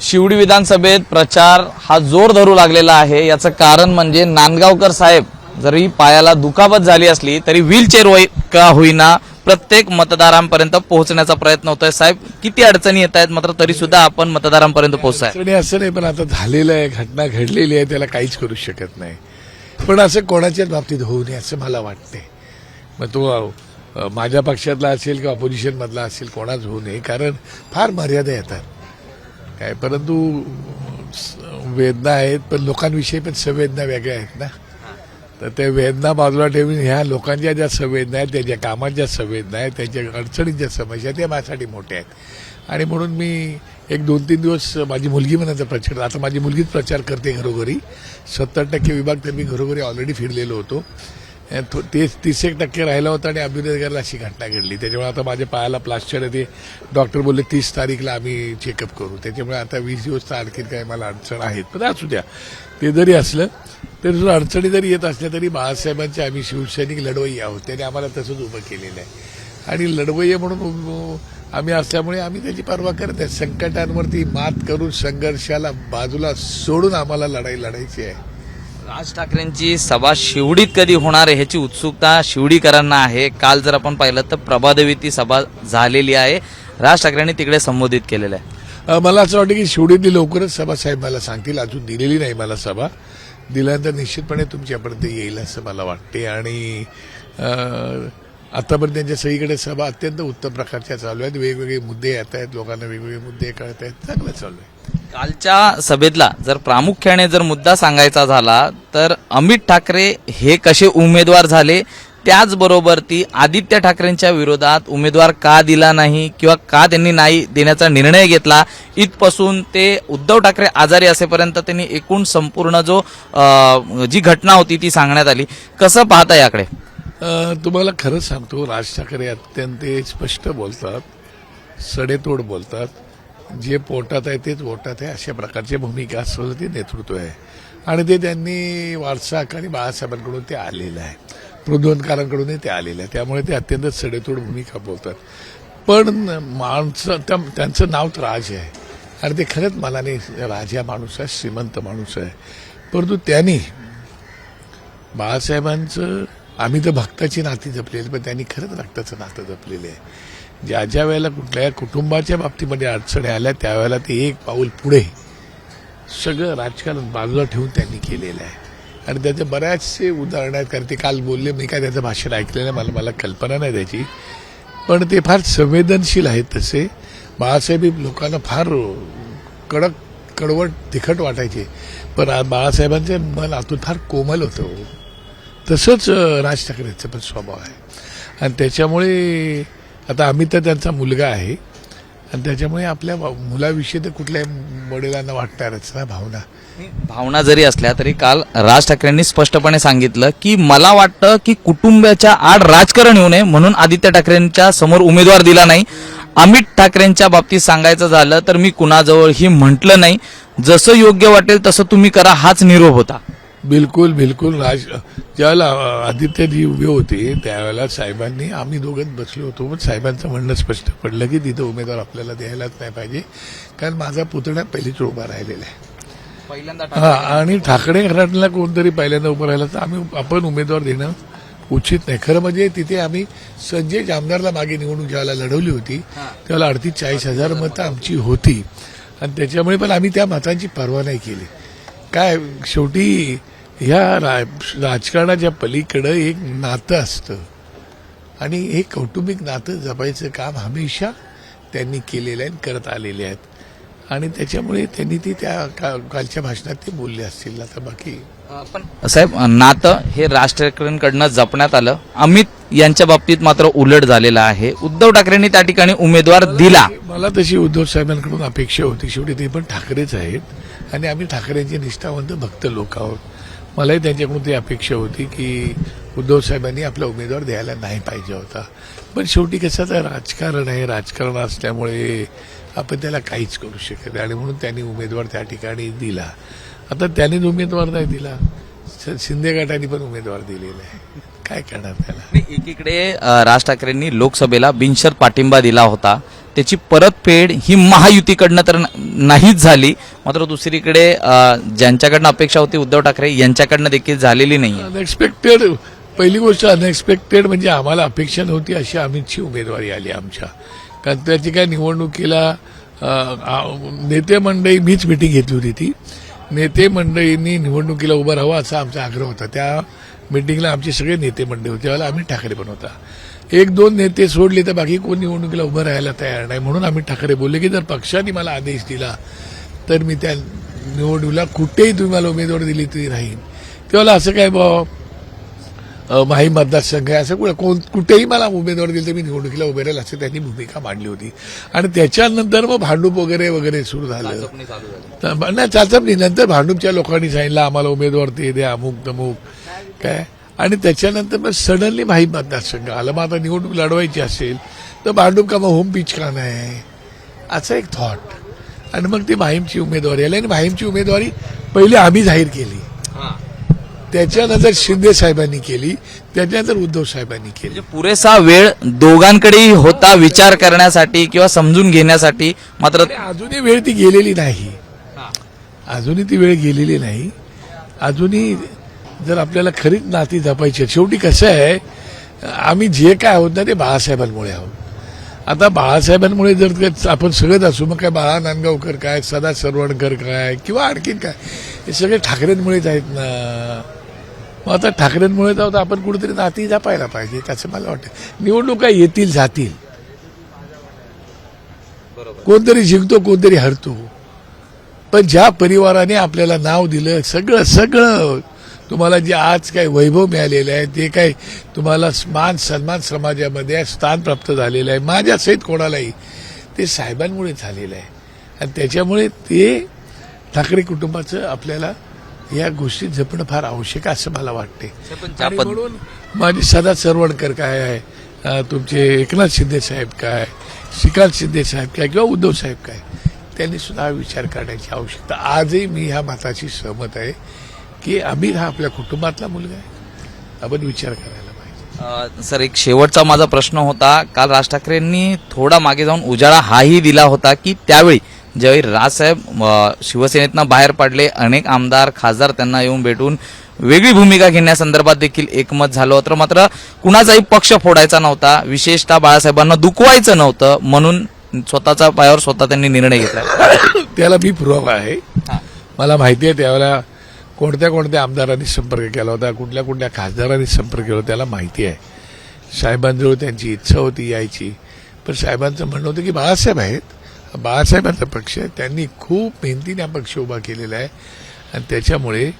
शिवडी विधानसभेत प्रचार हा जोर धरू लागलेला आहे। याचं कारण म्हणजे नांदगावकर साहेब जरी पायाला दुखापत झाली असली तरी व्हीलचेअर का होईना प्रत्येक मतदारांपर्यंत पोहोचण्याचा प्रयत्न होतोय। साहेब किती अडचणी येत आहेत मात्र तरी सुद्धा आपण मतदारांपर्यंत पोहोचताय। अडचणी असं नाही, पण आता झालेलं आहे, घटना घडलेली आहे, त्याला काहीच करू शकत नाही। पण असं कोणाच्याच बाबतीत होऊ नये असं मला वाटते। मग तो माझ्या पक्षातला असेल किंवा ऑपोजिशन मधला असेल, कोणाच होऊ नये, कारण फार मर्यादा येतात काय। परंतु वेदना आहेत, पण लोकांविषयी पण संवेदना वेगळ्या आहेत ना। तर त्या वेदना बाजूला ठेवून ह्या लोकांच्या ज्या संवेदना आहेत, त्याच्या कामाच्या संवेदना आहेत, त्यांच्या अडचणींच्या समस्या त्या माझ्यासाठी मोठ्या आहेत। आणि म्हणून मी एक 2-3 दिवस माझी मुलगी म्हणायचा प्रचार, आता माझी मुलगीच प्रचार करते घरोघरी। 70% विभाग तर मी घरोघरी ऑलरेडी फिरलेलो होतो। ते 30% राहिला होता आणि अभिनयनगरला अशी घटना घडली। त्याच्यामुळे आता माझ्या पायाला प्लास्टर आहे, ते डॉक्टर बोलले 30 तारीखला आम्ही चेकअप करू। त्याच्यामुळे आता 20 दिवस तर आणखी काही मला अडचण आहेत, पण असू द्या। ते जरी असलं तरी सुद्धा अडचणी जरी येत असल्या तरी बाळासाहेबांचे आम्ही शिवसैनिक लढवय्ये आहोत, त्याने आम्हाला तसंच उभं केलेलं आहे। आणि लढवय्ये म्हणून आम्ही असल्यामुळे आम्ही त्याची पर्वा करत आहे। संकटांवरती मात करून संघर्षाला बाजूला सोडून आम्हाला लढाई लढायची आहे। राज ठाकरेंची सभा शिवडीत कधी होणार आहे ह्याची उत्सुकता शिवडीकरांना आहे। काल जर आपण पाहिलं तर प्रभादेवी ती सभा झालेली आहे, राज ठाकरेंनी तिकडे संबोधित केलेलं आहे। मला असं वाटतं की शिवडीतली लवकरच सभा साहेब मला सांगतील। अजून दिलेली नाही मला सभा, दिल्यानंतर निश्चितपणे तुमच्यापर्यंत येईल असं मला वाटते। आणि आतापर्यंत त्यांच्या सगळीकडे सभा अत्यंत उत्तम प्रकारच्या चालू आहेत, वेगवेगळे मुद्दे येत आहेत, लोकांना वेगवेगळे मुद्दे कळत आहेत, चांगलं चालू आहे। कालच्या सभेतला जर प्रामुख्याने जर मुद्दा सांगायचा झाला तर अमित ठाकरे हे कसे उमेदवार झाले, त्याचबरोबर ती आदित्य ठाकरेंच्या विरोधात उमेदवार का दिला नाही किंवा का त्यांनी नाही देण्याचा निर्णय घेतला, इथपासून ते उद्धव ठाकरे आजारी असेपर्यंत त्यांनी एकूण संपूर्ण जी घटना होती ती सांगण्यात आली। कसं पाहता याकडे? तुम्हाला खरं सांगतो, राज ठाकरे अत्यंत स्पष्ट बोलतात, सडेतोड बोलतात। जे पोटात आहे तेच पोटात आहे अशा प्रकारची भूमिका असलेलं ते नेतृत्व आहे। आणि ते त्यांनी वारसाक आणि बाळासाहेबांकडून ते आलेलं आहे, प्रबोधनकारांकडून ते आलेलं आहे। त्यामुळे ते अत्यंत सडेतोड भूमिका बोलतात। पण माणसं त्यांचं नाव तर राज आहे आणि ते खरंच मनाने राजा माणूस आहे, श्रीमंत माणूस आहे। परंतु त्यांनी बाळासाहेबांचं, आम्ही तर भक्ताची नाती जपलेली, पण त्यांनी खरंच रक्ताचं नातं जपलेलं आहे। ज्या ज्या वेळेला कुठल्या कुटुंबाच्या बाबतीमध्ये अडचणी आल्या त्यावेळेला ते एक पाऊल पुढे सगळं राजकारण बाजूला ठेवून त्यांनी केलेलं आहे। आणि त्याचे बऱ्याचसे उदाहरण आहेत, कारण ते काल बोलले, मी काय त्याचं भाषण ऐकलेलं आहे, मला कल्पना नाही त्याची, पण ते फार संवेदनशील आहेत। तसे बाळासाहेब लोकांना फार कडवट तिखट वाटायचे, पण बाळासाहेबांचे मन आतून फार कोमल होतं। तसंच राज ठाकरेंचा पण स्वभाव आहे। आणि त्याच्यामुळे आता आम्ही तर त्यांचा मुलगा आहे आणि त्याच्यामुळे आपल्या मुलाविषयी तर कुठल्या वडिलांना वाटणारच ना भावना जरी असल्या तरी काल राज ठाकरेंनी स्पष्टपणे सांगितलं की मला वाटतं की कुटुंबाच्या आड राजकारण येऊ नये म्हणून आदित्य ठाकरेंच्या समोर उमेदवार दिला नाही। अमित ठाकरेंच्या बाबतीत सांगायचं झालं तर मी कुणाजवळही म्हटलं नाही, जसं योग्य वाटेल तसं तुम्ही करा हाच निरोप होता। बिलकुल बिलकुल। ज्यावेळेला आदित्यजी उभे होते त्यावेळेला साहेबांनी, आम्ही दोघंच बसलो होतो, पण साहेबांचं म्हणणं स्पष्ट पडलं की तिथं उमेदवार आपल्याला द्यायलाच नाही पाहिजे, कारण माझा पुतण्या पहिलीच उभा राहिलेला आहे पहिल्यांदा। आणि ठाकरे घराण्याला कोणतरी पहिल्यांदा उभं राहिलं तर आपण उमेदवार देणं उचित नाही। खरं म्हणजे तिथे आम्ही संजय जामदारला मागे निवडणूक ज्यावेळेला लढवली होती त्यावेळेला 38-40 मतं आमची होती आणि त्याच्यामुळे पण आम्ही त्या मतांची पर्वा नाही केली। काय शेवटी ह्या राजकारणाच्या पलीकडं एक नातं असतं आणि हे कौटुंबिक नातं जपायचं काम हमेशा त्यांनी केलेलं आहे, करत आलेले आहेत। आणि त्याच्यामुळे त्यांनी ती त्या कालच्या भाषणात ते बोलले असतील। आता बाकी पण साहेब, नातं हे राज ठाकरेंकडनं जपण्यात आलं, अमित यांच्या बाबतीत मात्र उलट झालेलं आहे। उद्धव ठाकरेंनी त्या ठिकाणी उमेदवार दिला, मला तशी उद्धव साहेबांकडून अपेक्षा होती, शेवटी ते पण ठाकरेच आहेत आणि आम्ही ठाकरेंचे निष्ठावंत भक्त लोक आहोत। मलाही त्यांच्याकडून ती अपेक्षा होती की उद्धव साहेबांनी आपला उमेदवार द्यायला नाही पाहिजे होता, पण शेवटी कसं तर राजकारण आहे, राजकारण असल्यामुळे आपण त्याला काहीच करू शकत नाही आणि म्हणून त्यांनी उमेदवार त्या ठिकाणी दिला। आता त्यांनीच उमेदवार नाही दिला, शिंदे गटाने पण उमेदवार दिलेला आहे, काय करणार त्याला। एकीकडे राज ठाकरेंनी लोकसभेला बिनशर्त पाठिंबा दिला होता, त्याची परतफेड ही महायुतीकडनं तर नाहीच झाली, मात्र दुसरीकडे ज्यांच्याकडनं अपेक्षा होती उद्धव ठाकरे यांच्याकडनं देखील झालेली नाही. अनएक्सपेक्टेड, पहिली गोष्ट अनएक्सपेक्टेड म्हणजे आम्हाला अपेक्षा नव्हती अशी अमितची उमेदवारी आली आमच्या. कारण त्याची काय निवडणुकीला नेते मंडळी, मीच मिटिंग घेतली होती ती, नेते मंडळींनी निवडणुकीला उभं राहावं असा आमचा आग्रह होता. त्या मिटिंगला आमचे सगळे नेते मंडळी होते, त्यावेळेला अमित ठाकरे पण होता. एक दोन नेते सोडले तर बाकी कोण निवडणुकीला उभं राहायला तयार नाही. म्हणून अमित ठाकरे बोलले की जर पक्षाने मला आदेश दिला तर मी त्या निवडणुकीला कुठेही तुम्ही मला उमेदवार दिली तरी राहीन. तेव्हा असं काय माही मतदारसंघ आहे असं कुठेही मला उमेदवार दिले तर मी निवडणुकीला उभे राहील असं त्यांनी भूमिका मांडली होती. आणि त्याच्यानंतर मग भांडूप वगैरे सुरू झालं. नाही चाचपणी, नंतर भांडूपच्या लोकांनी सांगितलं आम्हाला उमेदवार ते द्या, अमुक तमुक काय. आणि त्याच्यानंतर मग सडनली माही मतदारसंघ आलं. मग आता निवडणूक लढवायची असेल तर भांडूप का मग होम पिच का नाही, असं एक थॉट. आणि मग ती माहीमची उमेदवारी आली. आणि माहीमची उमेदवारी पहिले आम्ही जाहीर केली, त्याच्यानंतर शिंदे साहेबांनी केली, त्याच्यानंतर उद्धव साहेबांनी केली. म्हणजे पुरेसा वेळ दोघांकडेही होता विचार करण्यासाठी किंवा समजून घेण्यासाठी, मात्र अजूनही वेळ ती गेलेली नाही. अजूनही ती वेळ गेलेली नाही. अजूनही जर आपल्याला खरीच नाती जपायची, शेवटी कसं आहे, आम्ही जे काय आहोत ना ते बाळासाहेबांमुळे आहोत. आता बाळासाहेबांमुळे जर आपण सगळेच असू, मग काय बाळा नांदगावकर काय, सदा सरवणकर काय, किंवा आणखीन काय, हे सगळे ठाकरेंमुळेच आहेत ना. मग आता ठाकरेंमुळेच आहोत, आपण कुठेतरी नाती जपायला पाहिजे असं मला वाटतं. निवडणुका येतील जातील, कोणतरी जिंकतो कोणतरी हरतो, पण ज्या परिवाराने आपल्याला नाव दिलं, सगळं तुम्हाला जे आज काय वैभव मिळालेलं आहे, ते काय तुम्हाला मान सन्मान समाजामध्ये स्थान प्राप्त झालेलं आहे, माझ्यासहित कोणालाही, ते साहेबांमुळे झालेलं आहे. आणि त्याच्यामुळे ते ठाकरे कुटुंबाचं आपल्याला या गोष्टी जपणं फार आवश्यक आहे असं मला वाटते. आणि म्हणून माझे सदा सरवणकर काय आहे, तुमचे एकनाथ शिंदे साहेब काय, श्रीकांत शिंदे साहेब काय, किंवा उद्धव साहेब काय, त्यांनी सुद्धा विचार करण्याची आवश्यकता. आजही मी ह्या मताशी सहमत आहे की अमित हा आपल्या कुटुंबातला मुलगा आहे, आपण विचार करायला पाहिजे. सर, एक शेवटचा माझा प्रश्न होता. काल राज ठाकरेंनी थोडा मागे जाऊन उजाळा हाही दिला होता की त्यावेळी ज्यावेळी राजसाहेब शिवसेनेतनं बाहेर पडले, अनेक आमदार खासदार त्यांना येऊन भेटून वेगळी भूमिका घेण्यासंदर्भात देखील एकमत झालं होतं, मात्र कुणाचाही पक्ष फोडायचा नव्हता, विशेषतः बाळासाहेबांना दुखवायचं नव्हतं, म्हणून स्वतःच्या पायावर स्वतः त्यांनी निर्णय घेतला. त्याला मी पुरावा आहे. मला माहिती आहे त्यावेळेला कोणत्या आमदारांनी संपर्क केला होता, कुठल्या खासदारांनी संपर्क केला होता, त्याला माहिती आहे. साहेबांजवळ त्यांची इच्छा होती यायची, पण साहेबांचं म्हणणं होतं की बाळासाहेब आहेत, बाळासाहेबांचा पक्ष आहे, त्यांनी खूप मेहनतीने हा पक्ष उभा केलेला आहे. आणि त्याच्यामुळे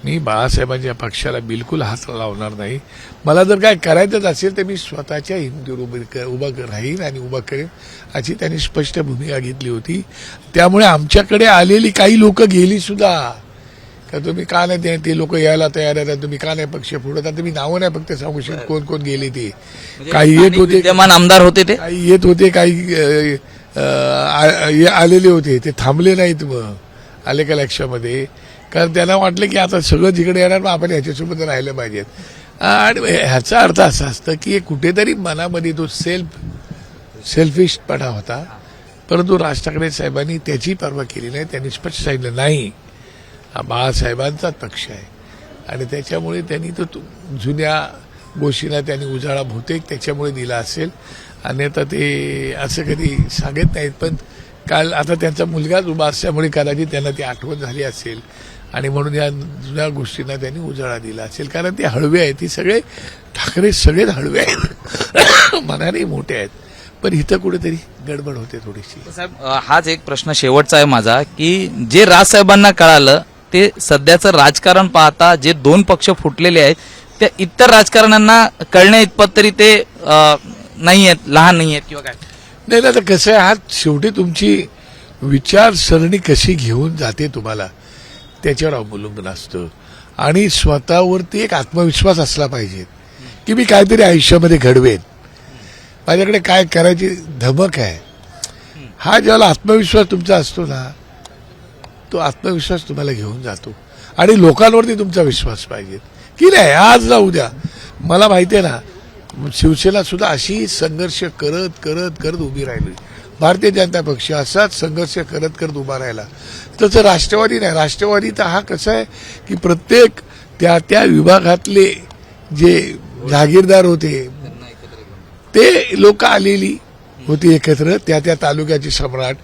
मी बाळासाहेबांच्या पक्षाला बिलकुल हात लावणार नाही. मला जर काय करायचंच असेल तर मी स्वतःच्या हिंदीवर उभा राहीन आणि उभा करेन अशी त्यांनी स्पष्ट भूमिका घेतली होती. त्यामुळे आमच्याकडे आलेली काही लोक गेली सुद्धा, का तुम्ही का नाही, ते लोक यायला तयार आहेत, तुम्ही का नाही पक्ष फोडत, तुम्ही नावं नाही फक्त सांगू शकत कोण कोण गेले ते. काही येत होते, विद्यमान आमदार होते, ते काही येत होते, काही आलेले होते, ते थांबले नाहीत. मग आले का लक्षामध्ये, कारण त्यांना वाटलं की आता सगळं जिकडे येणार मग आपण ह्याच्यासोबत राहिलं पाहिजेत. आणि ह्याचा अर्थ असा असतं की कुठेतरी मनामध्ये तो सेल्फिशपणा होता. परंतु राज ठाकरे साहेबांनी त्याची पर्वा केली नाही. त्यांनी स्पष्ट सांगितलं नाही, हा बाळासाहेबांचाच पक्ष आहे. आणि त्याच्यामुळे त्यांनी तो जुन्या गोष्टींना त्यांनी उजाळा बहुतेक त्याच्यामुळे दिला असेल. अन्यथा ते असं कधी सांगत नाहीत. पण काल आता त्यांचा मुलगाच उभा असल्यामुळे कदाचित त्यांना ती आठवण झाली असेल आणि म्हणून या जुन्या गोष्टींना त्यांनी उजाळा दिला असेल. कारण ते हळवे आहेत, ती सगळे ठाकरे सगळेच हळवे आहेत, मनाने मोठे आहेत, पण इथं कुठेतरी गडबड होते थोडीशी. साहेब, हाच एक प्रश्न शेवटचा आहे माझा की जे राजसाहेबांना कळालं ते सध्याचं राजकारण पाहता जे दोन पक्ष फुटलेले आहेत त्या इतर राजकारण्यांना कळण्या इतपत तरी ते नाही आहेत, लहान नाही आहेत किंवा काय नाही. आता कसं आहे, हा शेवटी तुमची विचारसरणी कशी घेऊन जाते तुम्हाला त्याच्यावर अवलंबून असतं. आणि स्वतःवरती एक आत्मविश्वास असला पाहिजे की मी काहीतरी आयुष्यामध्ये घडवेन, माझ्याकडे काय करायची धमक आहे. हा ज्याला आत्मविश्वास तुमचा असतो ना, तो आत्मविश्वास तुम्हाला घेऊन जातो. आणि लोकांवरती तुमचा विश्वास पाहिजे की नाही, आज ना उद्या. मला माहिती आहे ना, शिवसेना सुद्धा अशी संघर्ष करत करत करत उभी राहिली. भारतीय जनता पक्ष असाच संघर्ष करत करत उभा राहिला. तसं राष्ट्रवादी नाही. राष्ट्रवादी तर हा कसा आहे की प्रत्येक त्या त्या विभागातले जे जागीरदार होते ते लोक आलेली होती एकत्र, त्या त्या तालुक्याचे सम्राट,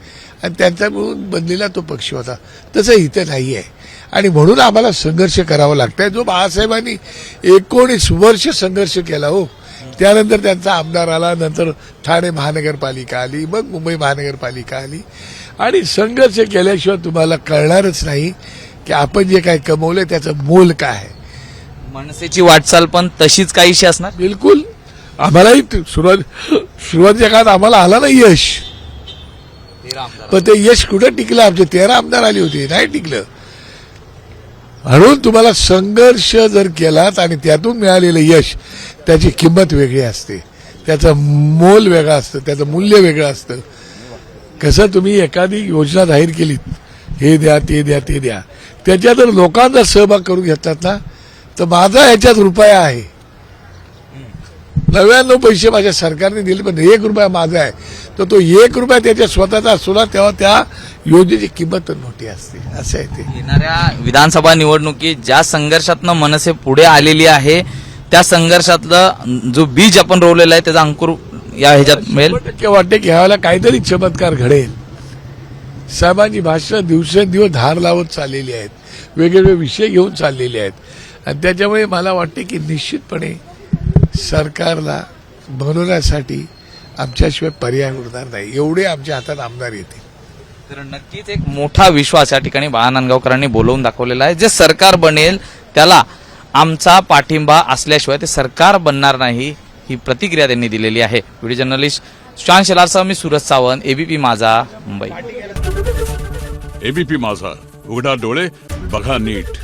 आणि त्यांचा मिळून बनलेला तो पक्ष होता. तसं इथं नाही आहे आणि म्हणून आम्हाला संघर्ष करावा लागतोय. जो बाळासाहेबांनी 19 वर्ष संघर्ष केला हो, त्यानंतर त्यांचा आमदार आला, नंतर ठाणे महानगरपालिका आली, मग मुंबई महानगरपालिका आली, आणि संघर्ष केल्याशिवाय तुम्हाला कळणारच नाही की आपण जे काय कमवलंय त्याचं मोल काय आहे. मनसेची वाटचाल पण तशीच काहीशी असणार. बिलकुल. आम्हालाही सुरुवातीच्या काळात आम्हाला आला ना यश, पण ते यश कुठं टिकलं? आमचे 13 आमदार आले होते, नाही टिकलं. म्हणून तुम्हाला संघर्ष जर केलात आणि त्यातून मिळालेलं यश, त्याची किंमत वेगळी असते, त्याचं मोल वेगळं असतं, त्याचं मूल्य वेगळं असतं. कसं तुम्ही एखादी योजना जाहीर केलीत, हे द्या ते द्या ते द्या, त्याच्यात जर लोकांचा सहभाग करून घेतलात ना, तर माझा ह्याच्यात रुपया आहे, 99 पैसे माझ्या सरकारने दिले, पण 1 रुपया माझा आहे, तर तो 1 रुपया त्याच्या स्वतःचा असतो ना, तेव्हा त्या योजनेची किंमत मोठी असते. असं आहे ते. येणाऱ्या विधानसभा निवडणुकीत ज्या संघर्षातनं मनसे पुढे आलेली आहे, त्या संघर्षातलं जो बीज आपण रोवलेलं आहे त्याचा अंकुर या ह्याच्यात मिळेल. 100% वाटते की ह्यावेळेला काहीतरी चमत्कार घडेल. साहेबांची भाषणं दिवसेंदिवस धार लावत चाललेली आहेत, वेगवेगळे विषय घेऊन चाललेले आहेत, आणि त्याच्यामुळे मला वाटते की निश्चितपणे सरकारला बनवण्यासाठी आमच्याशिवाय पर्याय उरणार नाही. एवढे आमच्या हातात आमदार येतील. तर नक्कीच एक मोठा विश्वास या ठिकाणी बाळा नांदगावकरांनी बोलवून दाखवलेला आहे. जे सरकार बनेल त्याला आमचा पाठिंबा असल्याशिवाय ते सरकार बनणार नाही, ही प्रतिक्रिया त्यांनी दिलेली आहे. व्हिडिओ जर्नलिस्ट श्याम शेलारसह मी सूरज सावंत, एबीपी माझा, मुंबई. एबीपी माझा, उघडा डोळे बघा नीट.